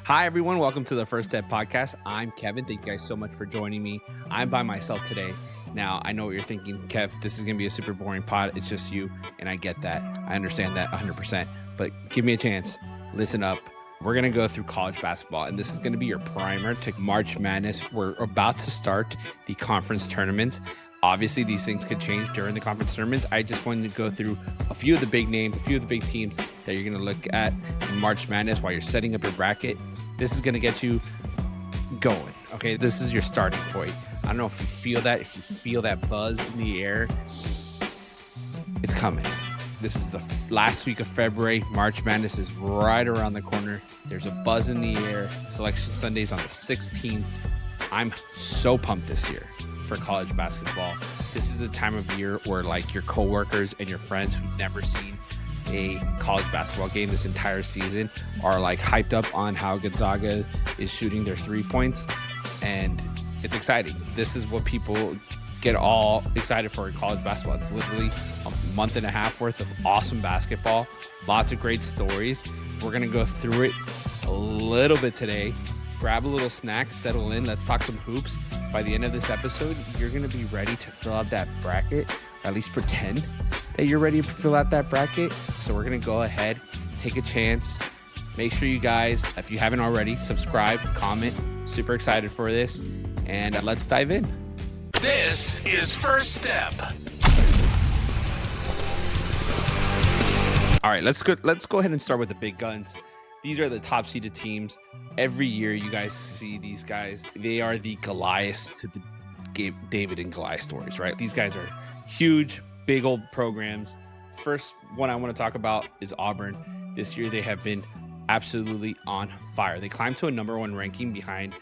Hi, everyone. Welcome to the First Step Podcast. I'm Kevin. Thank you guys so much for joining me. I'm by myself today. Now, I know what you're thinking, Kev. This is going to be a super boring pod. It's just you, and I get that. I understand that 100%. But give me a chance. Listen up. We're going to go through college basketball, and this is going to be your primer to March Madness. We're about to start the conference tournaments. Obviously, these things could change during the conference tournaments. I just wanted to go through a few of the big names, a few of the big teams that you're going to look at in March Madness while you're setting up your bracket. This is going to get you going, okay? This is your starting point. I don't know if you feel that, if you feel that buzz in the air. It's coming. This is the last week of February. March Madness is right around the corner. There's a buzz in the air. Selection Sunday's on the 16th. I'm so pumped this year for college basketball. This is the time of year where like your coworkers and your friends who've never seen a college basketball game this entire season are like hyped up on how Gonzaga is shooting their 3 points, and it's exciting. This is what people get all excited for in college basketball. It's literally a month and a half worth of awesome basketball, lots of great stories. We're gonna go through it a little bit today. Grab a little snack, settle in, let's talk some hoops. By the end of this episode, you're going to be ready to fill out that bracket, or at least pretend that you're ready to fill out that bracket. So we're going to go ahead, take a chance. Make sure you guys, if you haven't already, subscribe, comment. Super excited for this. And let's dive in. This is First Step. All right, let's go ahead and start with the big guns. These are the top seeded teams. Every year you guys see these guys. They are the Goliaths to the David and Goliath stories, right? These guys are huge, big old programs. First one I want to talk about is Auburn. This year they have been absolutely on fire. They climbed to a number 1 ranking behind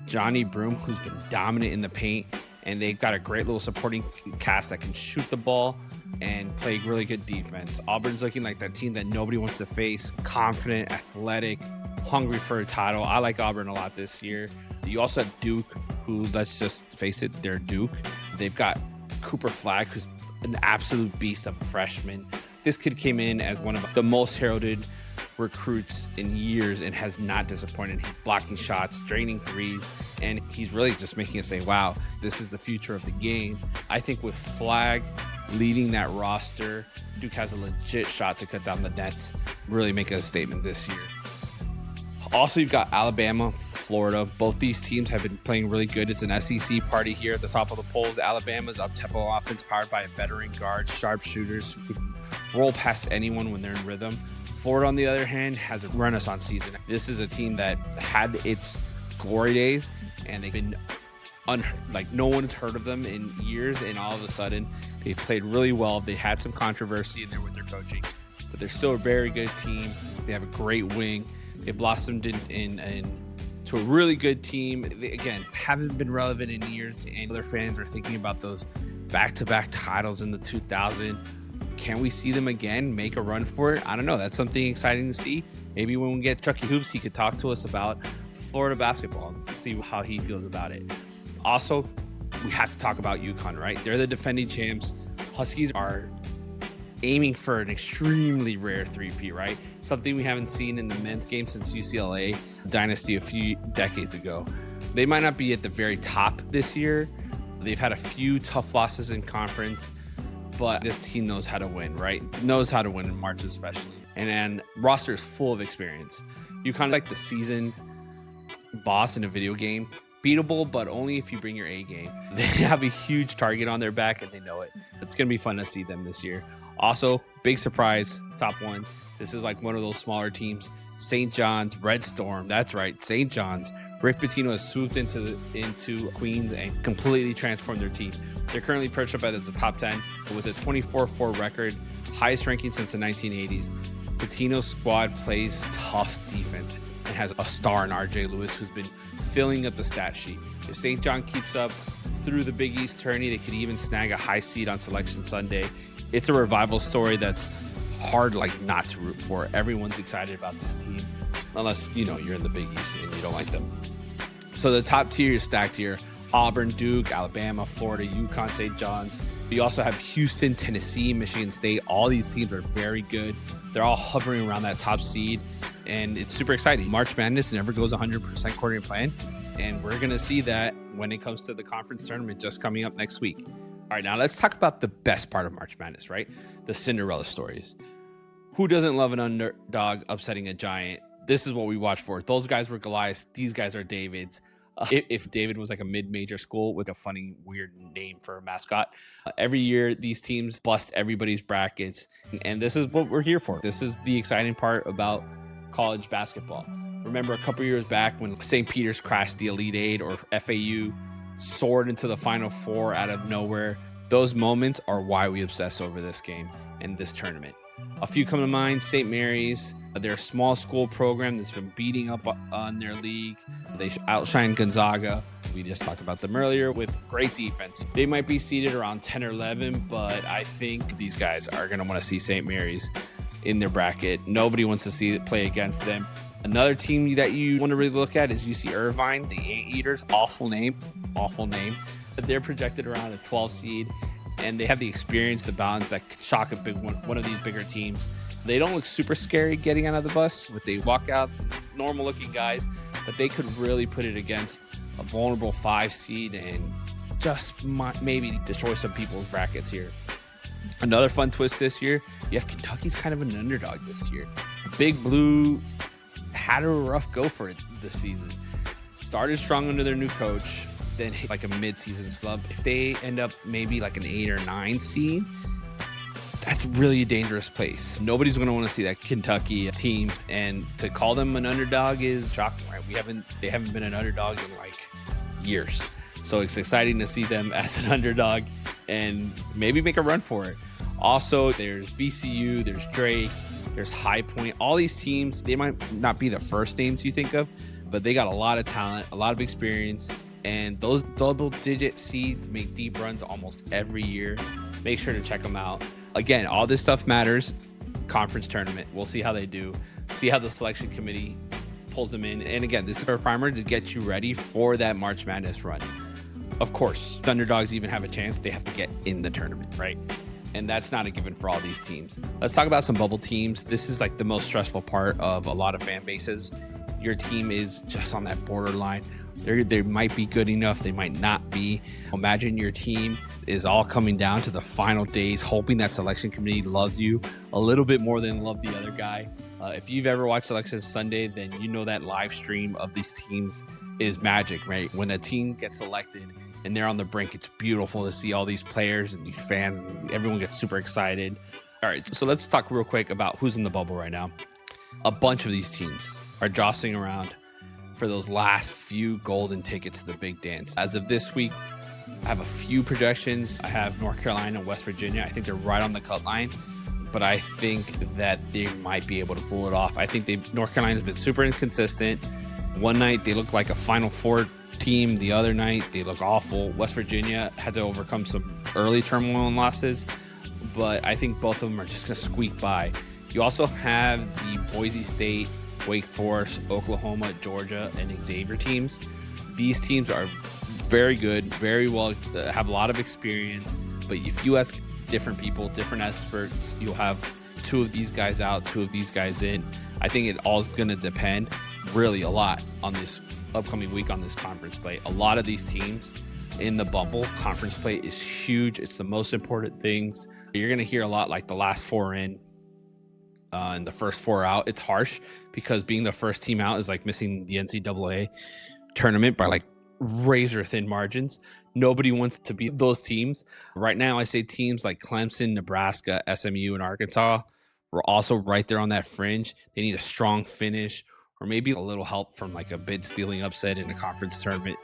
Johnny Broome, who's been dominant in the paint. And they've got a great little supporting cast that can shoot the ball and play really good defense. Auburn's looking like that team that nobody wants to face. Confident, athletic, hungry for a title. I like Auburn a lot this year. You also have Duke, who, let's just face it, they're Duke. They've got Cooper Flagg, who's an absolute beast of a freshman. This kid came in as one of the most heralded recruits in years and has not disappointed. He's blocking shots, draining threes, and he's really just making us say, wow, this is the future of the game. I think with Flagg leading that roster, Duke has a legit shot to cut down the nets, really make a statement this year. Also, you've got Alabama, Florida. Both these teams have been playing really good. It's an SEC party here at the top of the polls. Alabama's up-tempo offense powered by a veteran guard, sharpshooters who can roll past anyone when they're in rhythm. Florida, on the other hand, has a renaissance season. This is a team that had its glory days, and they've been like no one's heard of them in years, and all of a sudden they've played really well. They had some controversy in there with their coaching, but they're still a very good team. They have a great wing. They blossomed to a really good team. They, again, haven't been relevant in years, and other fans are thinking about those back-to-back titles in the 2000s. Can we see them again, make a run for it? I don't know. That's something exciting to see. Maybe when we get Chucky Hoops, he could talk to us about Florida basketball and see how he feels about it. Also, we have to talk about UConn, right? They're the defending champs. Huskies are aiming for an extremely rare 3P, right? Something we haven't seen in the men's game since UCLA dynasty a few decades ago. They might not be at the very top this year. They've had a few tough losses in conference, but this team knows how to win, right? Knows how to win in March especially. And roster is full of experience. You kind of like the seasoned boss in a video game. Beatable, but only if you bring your A game. They have a huge target on their back, and they know it. It's going to be fun to see them this year. Also, big surprise, top 1. This is like one of those smaller teams. St. John's, Red Storm. That's right, St. John's. Rick Pitino has swooped into Queens and completely transformed their team. They're currently perched up as a top 10 with a 24-4 record, highest ranking since the 1980s. Pitino's squad plays tough defense and has a star in RJ Lewis, who's been filling up the stat sheet. If St. John keeps up through the Big East tourney, they could even snag a high seed on Selection Sunday. It's a revival story that's hard not to root for. Everyone's excited about this team, unless you're in the Big East and you don't like them. So the top tier is stacked here: Auburn, Duke, Alabama, Florida, UConn, St. John's. You also have Houston, Tennessee, Michigan State. All these teams are very good. They're all hovering around that top seed. and it's super exciting. March Madness never goes 100% according to plan, and we're going to see that when it comes to the conference tournament just coming up next week. All right, now let's talk about the best part of March Madness, right? The Cinderella stories. Who doesn't love an underdog upsetting a giant? This is what we watch for. Those guys were Goliaths. These guys are Davids. If David was like a mid-major school with a funny, weird name for a mascot, every year these teams bust everybody's brackets, and this is what we're here for. This is the exciting part about college basketball. Remember a couple years back when St. Peter's crashed the Elite Eight, or FAU soared into the Final Four out of nowhere? Those moments are why we obsess over this game and this tournament. A few come to mind. St. Mary's, they're a small school program that's been beating up on their league. They outshine Gonzaga. We just talked about them earlier with great defense. They might be seated around 10 or 11, but I think these guys are going to want to see St. Mary's in their bracket. Nobody wants to see it play against them. Another team that you want to really look at is UC Irvine, the Anteaters. Awful name. They're projected around a 12 seed, and they have the experience, the balance that could shock one of these bigger teams. They don't look super scary getting out of the bus, but they walk out normal looking guys, but they could really put it against a vulnerable 5 seed and just maybe destroy some people's brackets here. Another fun twist this year, you have Kentucky's kind of an underdog this year. The Big Blue had a rough go for it this season. Started strong under their new coach, then hit like a mid-season slump. If they end up maybe like an 8 or 9 seed, that's really a dangerous place. Nobody's going to want to see that Kentucky team, and to call them an underdog is shocking, right? They haven't been an underdog in like years. So it's exciting to see them as an underdog and maybe make a run for it. Also, there's VCU, there's Drake, there's High Point. All these teams, they might not be the first names you think of, but they got a lot of talent, a lot of experience, and those double-digit seeds make deep runs almost every year. Make sure to check them out. Again, all this stuff matters. Conference tournament. We'll see how they do. See how the selection committee pulls them in. And again, this is our primer to get you ready for that March Madness run. Of course, the underdogs even have a chance. They have to get in the tournament, right? And that's not a given for all these teams. Let's talk about some bubble teams. This is like the most stressful part of a lot of fan bases. Your team is just on that borderline. They might be good enough, they might not be. Imagine your team is all coming down to the final days, hoping that selection committee loves you a little bit more than love the other guy. If you've ever watched Selection Sunday, then you know that live stream of these teams is magic, right? When a team gets selected and they're on the brink, it's beautiful to see all these players and these fans. Everyone gets super excited. All right, so let's talk real quick about who's in the bubble right now. A bunch of these teams are jostling around for those last few golden tickets to the big dance. As of this week, I have a few projections. I have North Carolina and West Virginia. I think they're right on the cut line, but I think that they might be able to pull it off. I think North Carolina's been super inconsistent. One night they look like a Final Four team. The other night they look awful. West Virginia had to overcome some early turmoil and losses, but I think both of them are just going to squeak by. You also have the Boise State, Wake Forest, Oklahoma, Georgia, and Xavier teams. These teams are very good, very well, have a lot of experience, but if you ask different people, different experts, you'll have 2 of these guys out, 2 of these guys in. I think it all is going to depend really a lot on this upcoming week on this conference play. A lot of these teams in the bubble, conference play is huge. It's the most important things. You're going to hear a lot like the last 4 in, and the first 4 out. It's harsh because being the first team out is like missing the NCAA tournament by like razor thin margins. Nobody wants to be those teams. Right now, I say teams like Clemson, Nebraska, SMU, and Arkansas were also right there on that fringe. They need a strong finish or maybe a little help from like a bid stealing upset in a conference tournament,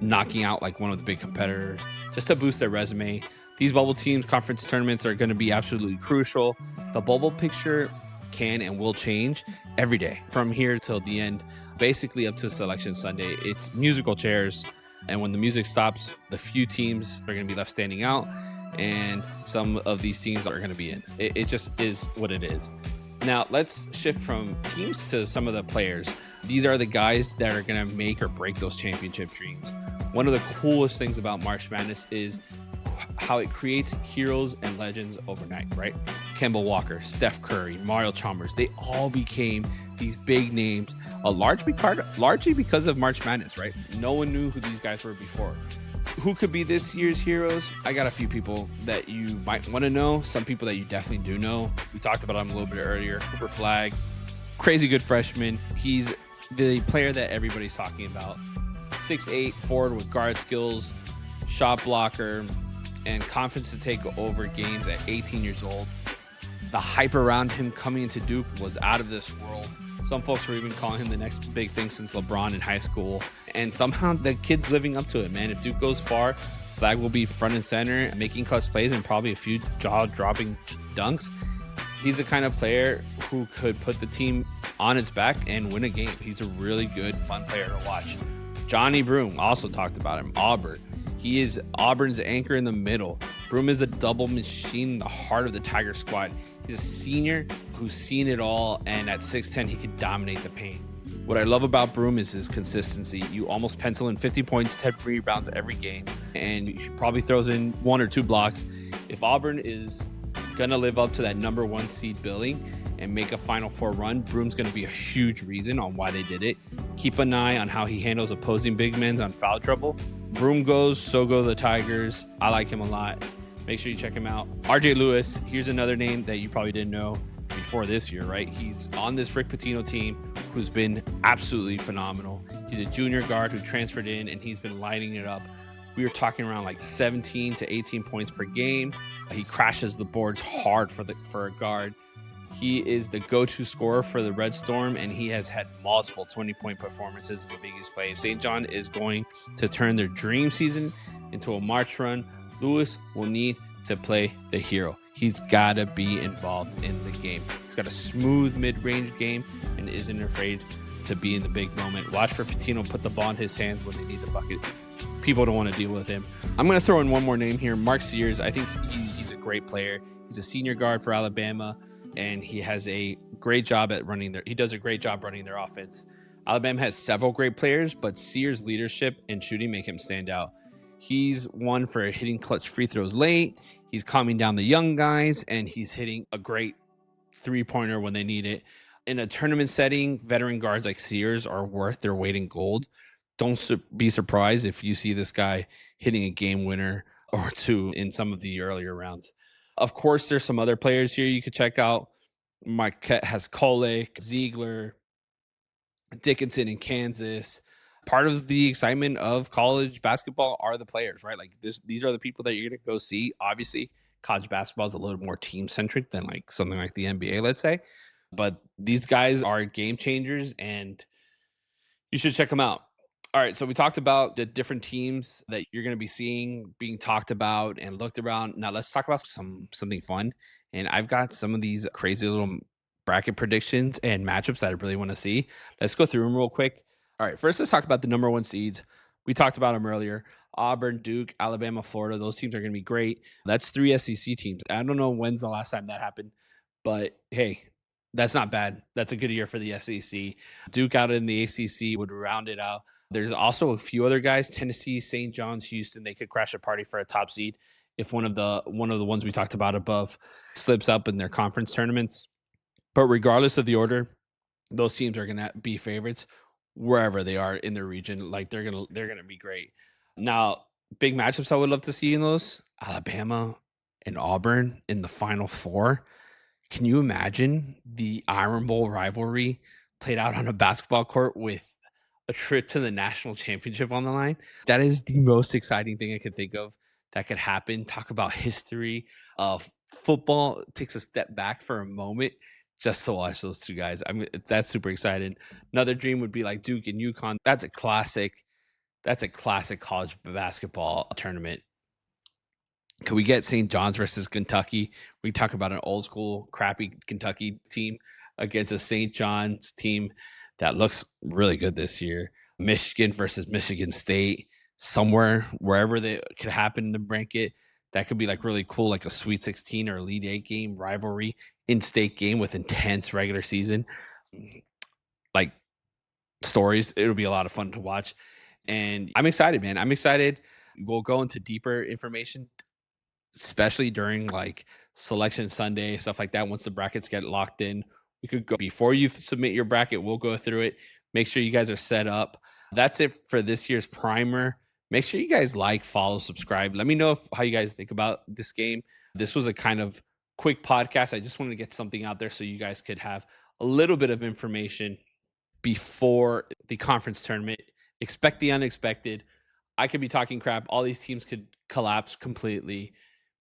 knocking out like one of the big competitors just to boost their resume. These bubble teams, conference tournaments are going to be absolutely crucial. The bubble picture can and will change every day from here till the end, basically up to Selection Sunday. It's musical chairs, and when the music stops, the few teams are going to be left standing out, and some of these teams are going to be in. It just is what it is. Now, let's shift from teams to some of the players. These are the guys that are going to make or break those championship dreams. One of the coolest things about March Madness is how it creates heroes and legends overnight, right? Kemba Walker, Steph Curry, Mario Chalmers. They all became these big names, largely because of March Madness, right? No one knew who these guys were before. Who could be this year's heroes? I got a few people that you might want to know, some people that you definitely do know. We talked about him a little bit earlier. Cooper Flagg, crazy good freshman. He's the player that everybody's talking about. 6'8", forward with guard skills, shot blocker, and confidence to take over games at 18 years old. The hype around him coming into Duke was out of this world. Some folks were even calling him the next big thing since LeBron in high school. And somehow the kid's living up to it, man. If Duke goes far, Flagg will be front and center, making clutch plays and probably a few jaw-dropping dunks. He's the kind of player who could put the team on its back and win a game. He's a really good, fun player to watch. Johnny Broome, also talked about him, Auburn. He is Auburn's anchor in the middle. Broome is a double machine in the heart of the Tiger squad. He's a senior who's seen it all, and at 6'10", he could dominate the paint. What I love about Broome is his consistency. You almost pencil in 50 points, 10 rebounds every game, and he probably throws in 1 or 2 blocks. If Auburn is going to live up to that number 1 seed billing and make a Final Four run, Broome's going to be a huge reason on why they did it. Keep an eye on how he handles opposing big men on foul trouble. Broome goes, so go the Tigers. I like him a lot. Make sure you check him out. RJ Lewis, here's another name that you probably didn't know before this year, right? He's on this Rick Pitino team who's been absolutely phenomenal. He's a junior guard who transferred in, and he's been lighting it up. We were talking around like 17 to 18 points per game. He crashes the boards hard for a guard. He is the go-to scorer for the Red Storm, and he has had multiple 20-point performances in the biggest play. If St. John is going to turn their dream season into a March run, Lewis will need to play the hero. He's got to be involved in the game. He's got a smooth mid-range game and isn't afraid to be in the big moment. Watch for Pitino put the ball in his hands when they need the bucket. People don't want to deal with him. I'm going to throw in one more name here, Mark Sears. I think he's a great player. He's a senior guard for Alabama, and he has a great job at he does a great job running their offense. Alabama has several great players, but Sears' leadership and shooting make him stand out. He's one for hitting clutch free throws late. He's calming down the young guys, and he's hitting a great three-pointer when they need it. In a tournament setting, veteran guards like Sears are worth their weight in gold. Don't be surprised if you see this guy hitting a game winner or two in some of the earlier rounds. Of course, there's some other players here you could check out. Marquette has Kolek, Ziegler, Dickinson in Kansas. Part of the excitement of college basketball are the players, right? Like these are the people that you're going to go see. Obviously, college basketball is a little more team-centric than like something like the NBA, let's say. But these guys are game changers, and you should check them out. All right, so we talked about the different teams that you're going to be seeing being talked about and looked around. Now let's talk about something fun. And I've got some of these crazy little bracket predictions and matchups that I really want to see. Let's go through them real quick. All right, first let's talk about the number 1 seeds. We talked about them earlier. Auburn, Duke, Alabama, Florida. Those teams are going to be great. That's 3 SEC teams. I don't know when's the last time that happened, but hey, that's not bad. That's a good year for the SEC. Duke out in the ACC would round it out. There's also a few other guys, Tennessee, St. John's, Houston. They could crash a party for a top seed if one of the ones we talked about above slips up in their conference tournaments. But regardless of the order, those teams are going to be favorites wherever they are in their region. Like they're going to be great. Now, big matchups I would love to see in those: Alabama and Auburn in the Final Four. Can you imagine the Iron Bowl rivalry played out on a basketball court with a trip to the national championship on the line? That is the most exciting thing I could think of that could happen. Talk about history of football. It takes a step back for a moment just to watch those two guys. I mean, that's super exciting. Another dream would be like Duke and UConn. That's a classic college basketball tournament. Could we get St. John's versus Kentucky? We talk about an old school, crappy Kentucky team against a St. John's team that looks really good this year. Michigan versus Michigan State, wherever they could happen in the bracket. That could be like really cool, like a Sweet 16 or Elite 8 game rivalry, in-state game with intense regular season like stories. It'll be a lot of fun to watch. And I'm excited, man. I'm excited. We'll go into deeper information especially during like selection Sunday, stuff like that. Once the brackets get locked in, we could go before you submit your bracket. We'll go through it. Make sure you guys are set up. That's it for this year's primer. Make sure you guys like, follow, subscribe. Let me know how you guys think about this game. This was a kind of quick podcast. I just wanted to get something out there so you guys could have a little bit of information before the conference tournament. Expect the unexpected. I could be talking crap. All these teams could collapse completely.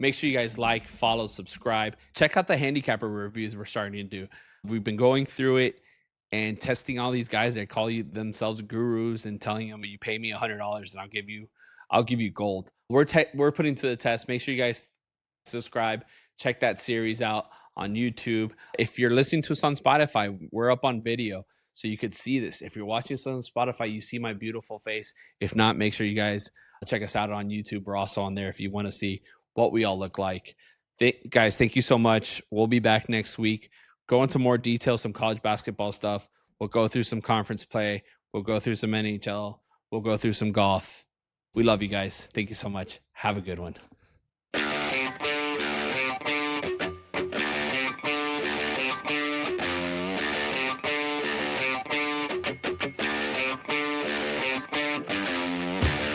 Make sure you guys like, follow, subscribe. Check out the handicapper reviews we're starting to do. We've been going through it and testing all these guys that call you themselves gurus and telling them, you pay me $100 and I'll give you gold. We're putting to the test. Make sure you guys subscribe. Check that series out on YouTube. If you're listening to us on Spotify, we're up on video, so you could see this. If you're watching us on Spotify, you see my beautiful face. If not, make sure you guys check us out on YouTube. We're also on there if you want to see what we all look like. Guys, thank you so much. We'll be back next week. Go into more detail, some college basketball stuff. We'll go through some conference play. We'll go through some NHL. We'll go through some golf. We love you guys. Thank you so much. Have a good one.